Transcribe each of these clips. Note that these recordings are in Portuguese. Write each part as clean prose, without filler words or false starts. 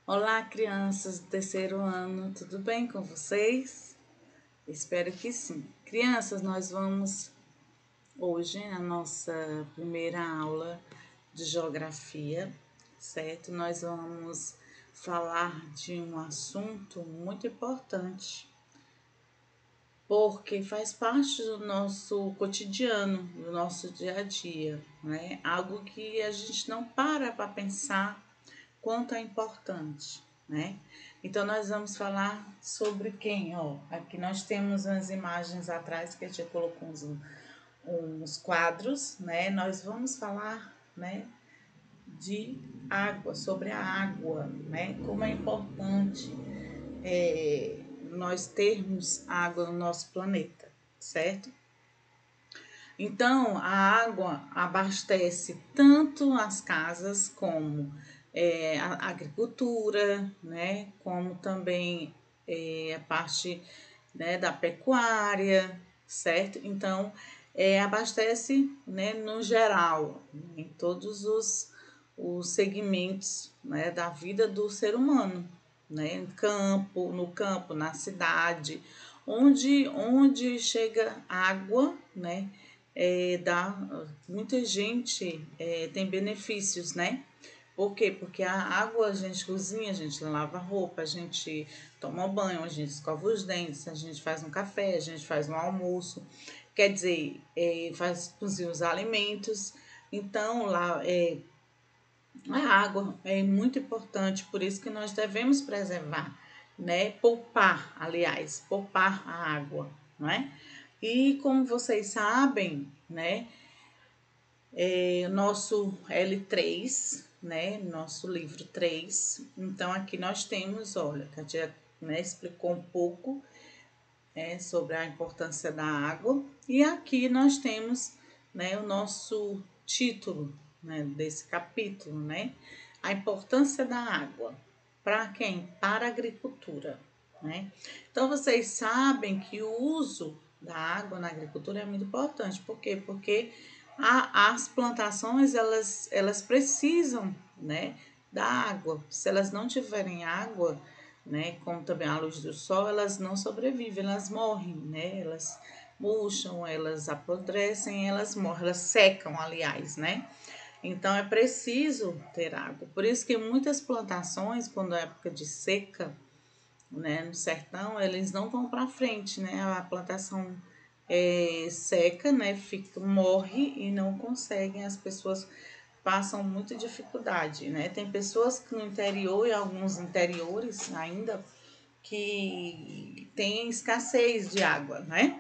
Olá, crianças do terceiro ano, tudo bem com vocês? Espero que sim. Crianças, nós vamos hoje a nossa primeira aula de geografia, certo? Nós vamos falar de um assunto muito importante, porque faz parte do nosso cotidiano, do nosso dia a dia, né? Algo que a gente não para pensar quanto é importante, né? Então nós vamos falar sobre quem, ó. Aqui nós temos umas imagens atrás que a gente colocou uns quadros, né? Nós vamos falar, né, de água, sobre a água, né? Como é importante nós termos água no nosso planeta, certo? Então, a água abastece tanto as casas como a agricultura, né, como também a parte, né, da pecuária, certo? Então, abastece, né, no geral, em todos os segmentos, né, da vida do ser humano, né, no campo, na cidade, onde chega água, né, dá muita gente tem benefícios, né? Por quê? Porque a água a gente cozinha, a gente lava roupa, a gente toma banho, a gente escova os dentes, a gente faz um café, a gente faz um almoço, quer dizer, faz cozinhar os alimentos. Então, lá a água é muito importante, por isso que nós devemos preservar, né? Poupar, aliás, poupar a água, não é? E como vocês sabem, né? Nosso L3, né? Nosso livro 3. Então, aqui nós temos, olha, que a tia, né, explicou um pouco sobre a importância da água. E aqui nós temos, né, o nosso título, né, desse capítulo, né? A importância da água. Para quem? Para a agricultura, né? Então, vocês sabem que o uso da água na agricultura é muito importante. Por quê? Porque as plantações, elas precisam, né, da água. Se elas não tiverem água, né, como também a luz do sol, elas não sobrevivem, elas morrem, né? Elas murcham, elas apodrecem, elas morrem, elas secam, aliás, né? Então é preciso ter água. Por isso que muitas plantações, quando é época de seca, né, no sertão, eles não vão para frente, né? A plantação seca, né? Morre e não conseguem, as pessoas passam muita dificuldade, né? Tem pessoas que no interior e alguns interiores ainda que tem escassez de água, né?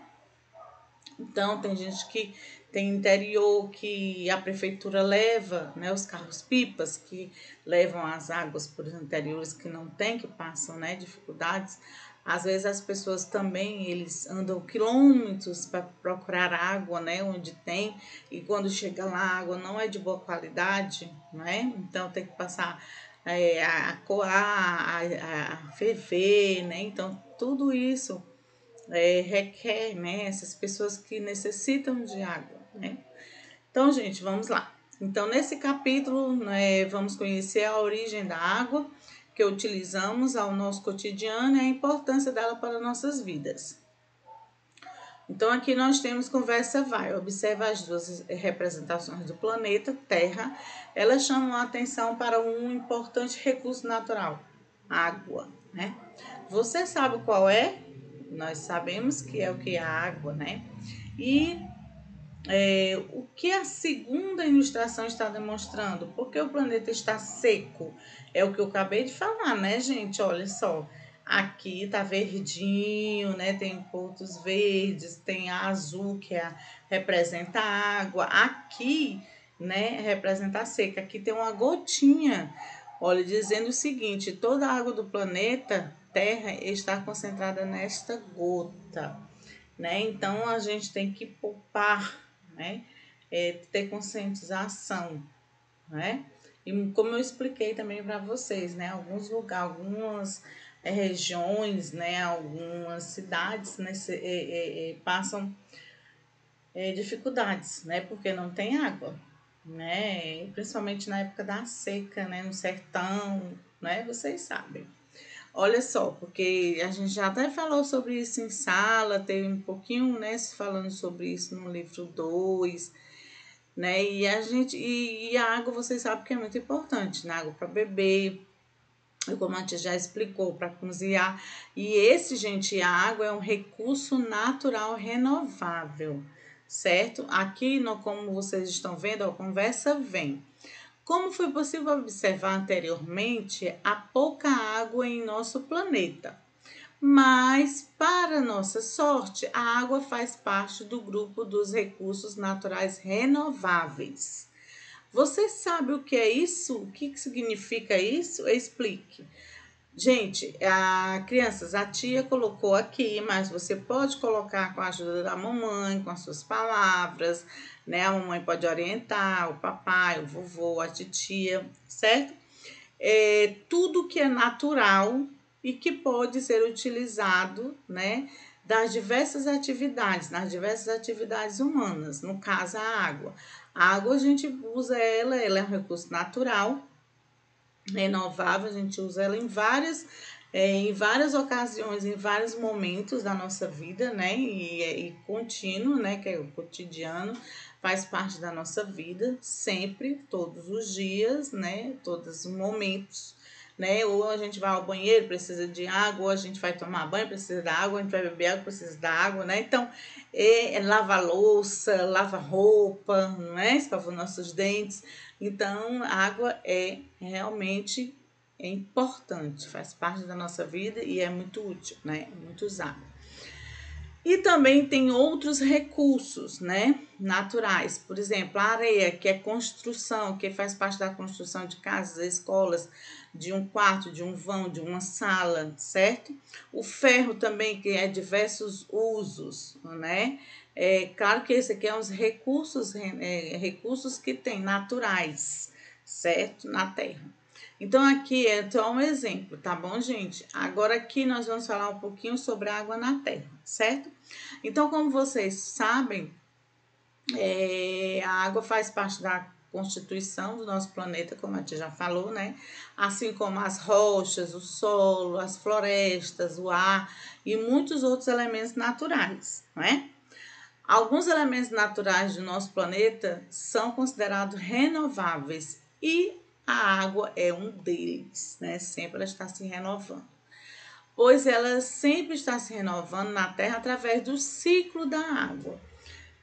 Então tem gente que tem interior que a prefeitura leva, né, os carros-pipas que levam as águas para os interiores que não tem, que passam, né, dificuldades. Às vezes as pessoas também, eles andam quilômetros para procurar água, né, onde tem, e quando chega lá a água não é de boa qualidade, né? Então tem que passar a coar, a ferver, né? Então tudo isso requer, né, essas pessoas que necessitam de água, né? Então, gente, vamos lá. Então, nesse capítulo, né, vamos conhecer a origem da água que utilizamos ao nosso cotidiano e a importância dela para nossas vidas. Então, aqui nós temos conversa vai. Observa as duas representações do planeta Terra. Elas chamam a atenção para um importante recurso natural, água, né? Você sabe qual é? Nós sabemos que é o que é a água, né? E o que a segunda ilustração está demonstrando? Porque o planeta está seco. É o que eu acabei de falar, né, gente? Olha só. Aqui tá verdinho, né? Tem pontos verdes, tem a azul representa a água. Aqui, né, representa a seca. Aqui tem uma gotinha, olha, dizendo o seguinte: toda a água do planeta Terra está concentrada nesta gota, né? Então a gente tem que poupar, né? Ter conscientização, né? E como eu expliquei também para vocês, né? Alguns lugares, algumas regiões, né? Algumas cidades, né? Passam dificuldades, né? Porque não tem água, né? Principalmente na época da seca, né? No sertão, né? Vocês sabem. Olha só, porque a gente já até falou sobre isso em sala, teve um pouquinho, né, se falando sobre isso no livro 2, né? E a água, vocês sabem que é muito importante, né? Água para beber, como a gente já explicou, para cozinhar. E esse, gente, a água é um recurso natural renovável, certo? Aqui, como vocês estão vendo, a conversa vem. Como foi possível observar anteriormente, há pouca água em nosso planeta. Mas, para nossa sorte, a água faz parte do grupo dos recursos naturais renováveis. Você sabe o que é isso? O que significa isso? Explique. Gente, crianças, a tia colocou aqui, mas você pode colocar com a ajuda da mamãe, com as suas palavras, né? A mamãe pode orientar, o papai, o vovô, a titia, certo? Tudo que é natural e que pode ser utilizado, né? Nas diversas atividades humanas, no caso a água. A água a gente usa ela é um recurso natural, renovável, a gente usa ela em várias ocasiões, em vários momentos da nossa vida, né? E contínuo, né? Que é o cotidiano, faz parte da nossa vida, sempre, todos os dias, né? Todos os momentos, né? Ou a gente vai ao banheiro, precisa de água, ou a gente vai tomar banho, precisa da água, a gente vai beber água, precisa da água, né? Então, lava louça, lava roupa, né? Escova nossos dentes. Então, a água é realmente importante, faz parte da nossa vida e é muito útil, né? Muito usada. E também tem outros recursos, né, naturais. Por exemplo, a areia, que é construção, que faz parte da construção de casas, escolas, de um quarto, de um vão, de uma sala, certo? O ferro também, que é diversos usos, né? É claro que esse aqui é uns recursos que tem naturais, certo? Na terra. Então, aqui é só um exemplo, tá bom, gente? Agora, aqui nós vamos falar um pouquinho sobre a água na terra, certo? Então, como vocês sabem, a água faz parte da constituição do nosso planeta, como a gente já falou, né? Assim como as rochas, o solo, as florestas, o ar e muitos outros elementos naturais, não é? Alguns elementos naturais do nosso planeta são considerados renováveis e a água é um deles, né? Sempre ela está se renovando. Pois ela sempre está se renovando na Terra através do ciclo da água,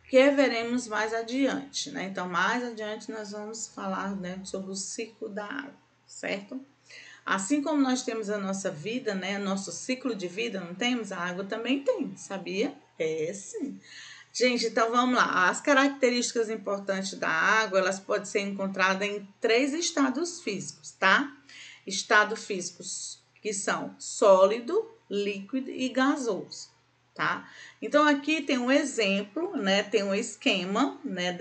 que veremos mais adiante, né? Então, mais adiante nós vamos falar, né, sobre o ciclo da água, certo? Assim como nós temos a nossa vida, né, nosso ciclo de vida, não temos? A água também tem, sabia? É sim. Gente, então vamos lá. As características importantes da água, elas podem ser encontradas em 3 estados físicos, tá? Estado físicos que são sólido, líquido e gasoso, tá? Então aqui tem um exemplo, né? Tem um esquema, né,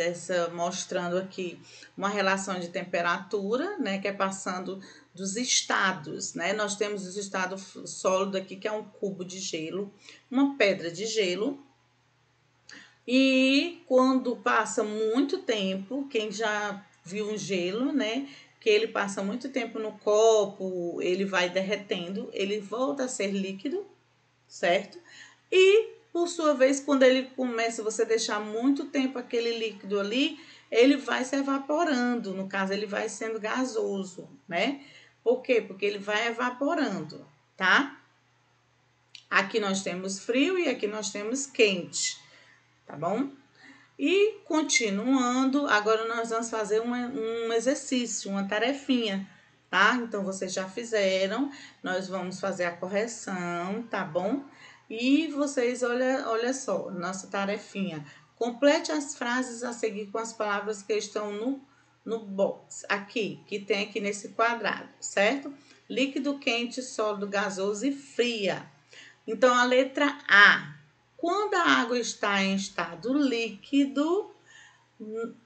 mostrando aqui uma relação de temperatura, né, que é passando dos estados, né? Nós temos o estado sólido aqui, que é um cubo de gelo, uma pedra de gelo. E quando passa muito tempo, quem já viu um gelo, né? Que ele passa muito tempo no copo, ele vai derretendo, ele volta a ser líquido, certo? E, por sua vez, quando ele começa, você deixar muito tempo aquele líquido ali, ele vai se evaporando. No caso, ele vai sendo gasoso, né? Por quê? Porque ele vai evaporando, tá? Aqui nós temos frio e aqui nós temos quente, tá bom? E continuando, agora nós vamos fazer um exercício, uma tarefinha, tá? Então, vocês já fizeram, nós vamos fazer a correção, tá bom? E vocês, olha só, nossa tarefinha. Complete as frases a seguir com as palavras que estão no box, aqui, que tem aqui nesse quadrado, certo? Líquido, quente, sólido, gasoso e fria. Então, a letra A. Quando a água está em estado líquido,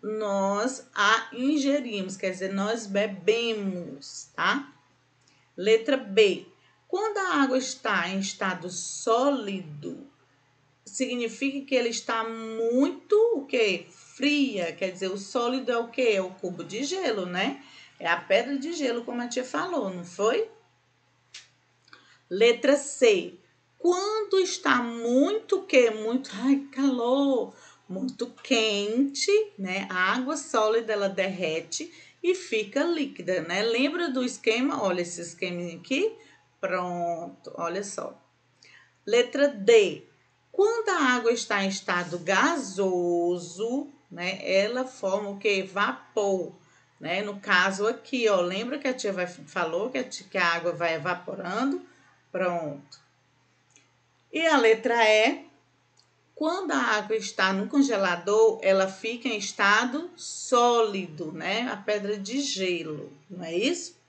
nós a ingerimos, quer dizer, nós bebemos, tá? Letra B. Quando a água está em estado sólido, significa que ele está muito, o quê? Fria, quer dizer, o sólido é o quê? É o cubo de gelo, né? É a pedra de gelo, como a tia falou, não foi? Letra C. Quando está muito que muito, ai, calor, muito quente, né? A água sólida ela derrete e fica líquida, né? Lembra do esquema? Olha esse esquema aqui. Pronto, olha só. Letra D. Quando a água está em estado gasoso, né? Ela forma o que? Vapor. Né? No caso aqui, ó, lembra que a tia falou que a água vai evaporando? Pronto. E a letra E, quando a água está no congelador, ela fica em estado sólido, né? A pedra de gelo, não é isso?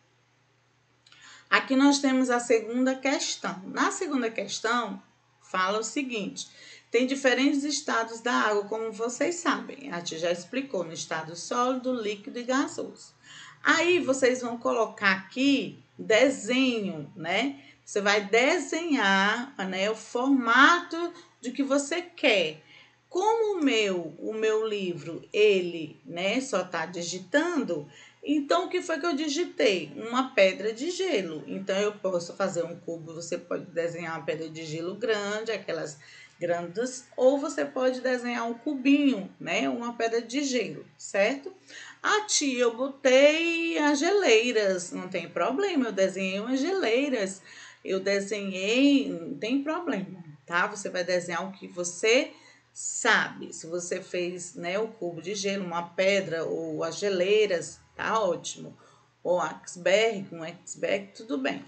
Aqui nós temos a segunda questão. Na segunda questão, fala o seguinte: tem diferentes estados da água, como vocês sabem. A tia já explicou, no estado sólido, líquido e gasoso. Aí vocês vão colocar aqui desenho, né? Você vai desenhar, né, o formato de que você quer. Como o meu livro, ele, né, só tá digitando, então o que foi que eu digitei? Uma pedra de gelo. Então eu posso fazer um cubo, você pode desenhar uma pedra de gelo grande, aquelas grandes, ou você pode desenhar um cubinho, né, uma pedra de gelo, certo? Ah, tia, eu botei as geleiras, não tem problema, eu desenhei umas geleiras, eu desenhei, não tem problema, tá? Você vai desenhar o que você sabe. Se você fez, né, o cubo de gelo, uma pedra ou as geleiras, tá ótimo. Ou iceberg, um iceberg, tudo bem.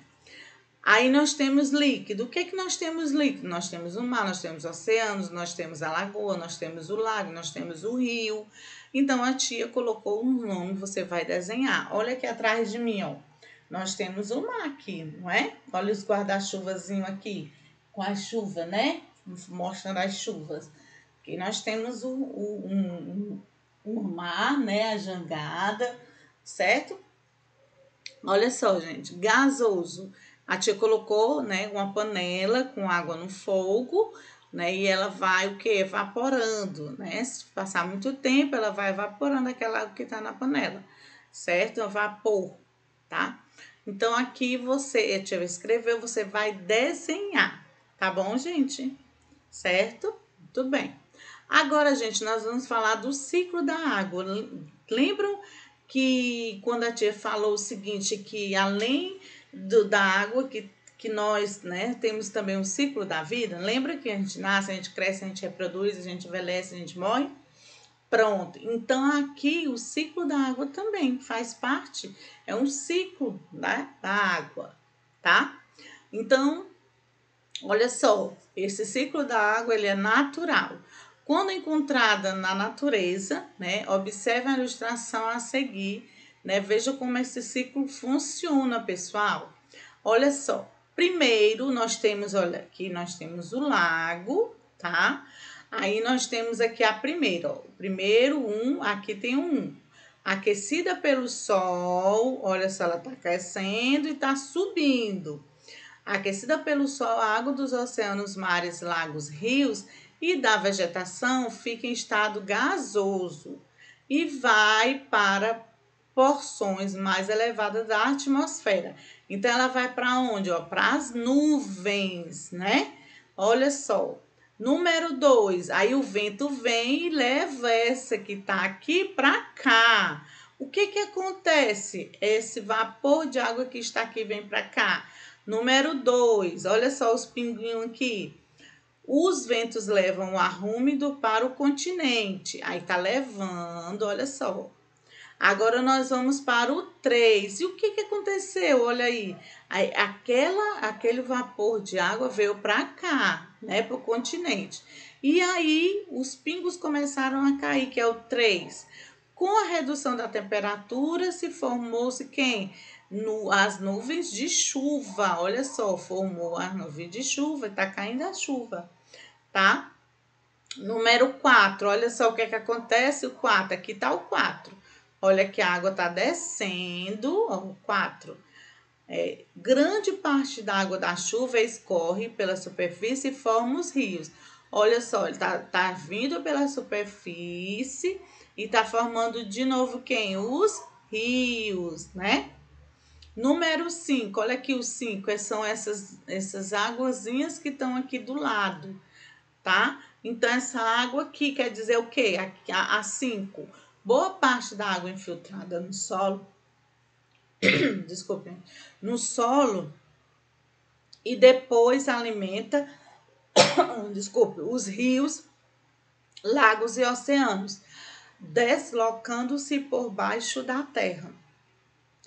Aí nós temos líquido. O que é que nós temos líquido? Nós temos o mar, nós temos oceanos, nós temos a lagoa, nós temos o lago, nós temos o rio. Então a tia colocou um nome, você vai desenhar. Olha aqui atrás de mim, ó. Nós temos o mar aqui, não é? Olha os guarda-chuvazinho aqui, com a chuva, né? Mostrando as chuvas. Aqui nós temos o mar, né? A jangada, certo? Olha só, gente, gasoso. A tia colocou, né, uma panela com água no fogo, né, e ela vai o que? Evaporando, né? Se passar muito tempo, ela vai evaporando aquela água que está na panela, certo? É vapor, tá? Então aqui você, a tia escreveu, você vai desenhar, tá bom, gente? Certo? Muito bem. Agora, gente, nós vamos falar do ciclo da água. Lembram que quando a tia falou o seguinte, que além da água que nós, né, temos também um ciclo da vida? Lembra que a gente nasce, a gente cresce, a gente reproduz, a gente envelhece, a gente morre? Pronto. Então, aqui o ciclo da água também faz parte, é um ciclo, né, da água, tá? Então, olha só, esse ciclo da água ele é natural. Quando encontrada na natureza, né, observe a ilustração a seguir, né, veja como esse ciclo funciona, pessoal. Olha só, primeiro nós temos, olha, aqui nós temos o lago, tá? Aí nós temos aqui a primeira, ó, primeiro aqui tem um. Aquecida pelo sol, olha só, ela tá aquecendo e tá subindo. Aquecida pelo sol, a água dos oceanos, mares, lagos, rios e da vegetação fica em estado gasoso e vai para porções mais elevadas da atmosfera. Então, ela vai para onde? Para as nuvens, né? Olha só. Número 2, aí o vento vem e leva essa que está aqui para cá. O que que acontece? Esse vapor de água que está aqui vem para cá. Número 2, olha só os pinguinhos aqui. Os ventos levam o ar úmido para o continente. Aí tá levando, olha só. Agora nós vamos para o 3. E o que que aconteceu? Olha aí. Aquele vapor de água veio para cá, né, para o continente. E aí os pingos começaram a cair, que é o 3. Com a redução da temperatura, se formou-se quem? As nuvens de chuva. Olha só, formou as nuvens de chuva, tá caindo a chuva, tá? Número 4, olha só o que é que acontece, o 4, aqui tá o 4. Olha que a água tá descendo, ó, o 4. Grande parte da água da chuva escorre pela superfície e forma os rios. Olha só, ele tá vindo pela superfície e tá formando de novo quem? Os rios, né? Número 5, olha aqui o 5, são essas águazinhas que estão aqui do lado, tá? Então, essa água aqui quer dizer o quê? A 5, boa parte da água infiltrada no solo, desculpem, no solo, e depois alimenta, desculpe, os rios, lagos e oceanos, deslocando-se por baixo da terra.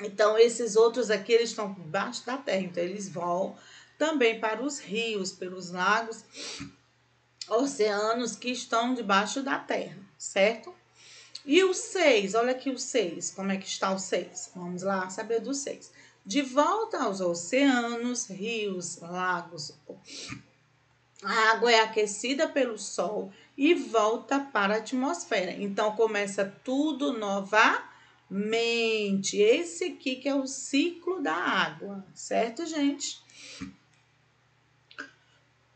Então, esses outros aqui, eles estão por baixo da terra, então eles vão também para os rios, pelos lagos, oceanos que estão debaixo da terra, certo? E o 6, olha aqui o 6, como é que está o 6? Vamos lá saber do 6. De volta aos oceanos, rios, lagos, a água é aquecida pelo sol e volta para a atmosfera. Então começa tudo novamente. Esse aqui que é o ciclo da água, certo, gente?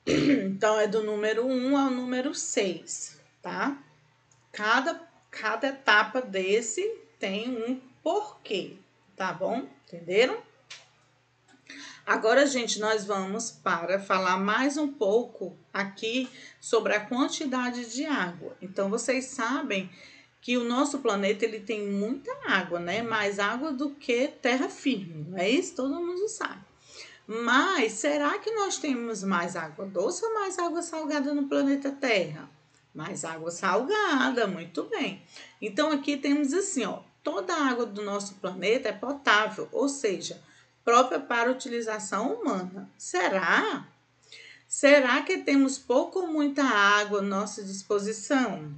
Então é do número 1 ao número 6, tá? Cada etapa desse tem um porquê, tá bom? Entenderam? Agora, gente, nós vamos para falar mais um pouco aqui sobre a quantidade de água. Então, vocês sabem que o nosso planeta ele tem muita água, né? Mais água do que terra firme, não é isso? Todo mundo sabe. Mas será que nós temos mais água doce ou mais água salgada no planeta Terra? Mais água salgada, muito bem. Então aqui temos assim, ó, toda a água do nosso planeta é potável, ou seja, própria para utilização humana. Será? Será que temos pouco ou muita água à nossa disposição?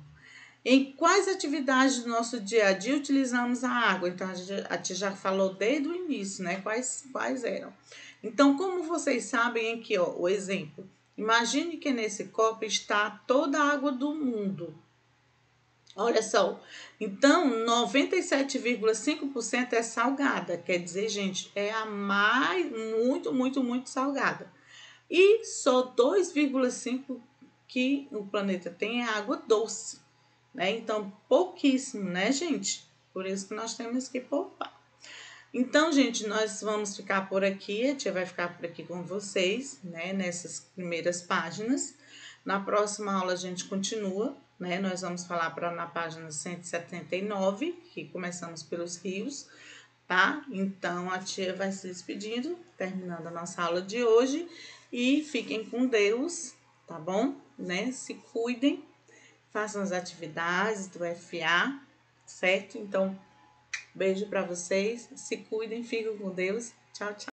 Em quais atividades do nosso dia a dia utilizamos a água? Então, a gente já falou desde o início, né? Quais eram? Então, como vocês sabem aqui, ó, o exemplo. Imagine que nesse copo está toda a água do mundo. Olha só. Então, 97,5% é salgada. Quer dizer, gente, é a mais, muito salgada. E só 2,5% que o planeta tem é água doce, né? Então, pouquíssimo, né, gente? Por isso que nós temos que poupar. Então, gente, nós vamos ficar por aqui. A tia vai ficar por aqui com vocês, né? Nessas primeiras páginas. Na próxima aula a gente continua, né? Nós vamos falar na página 179, que começamos pelos rios, tá? Então, a tia vai se despedindo, terminando a nossa aula de hoje. E fiquem com Deus, tá bom? Né? Se cuidem. Façam as atividades do FA, certo? Então, beijo para vocês. Se cuidem, fiquem com Deus. Tchau, tchau.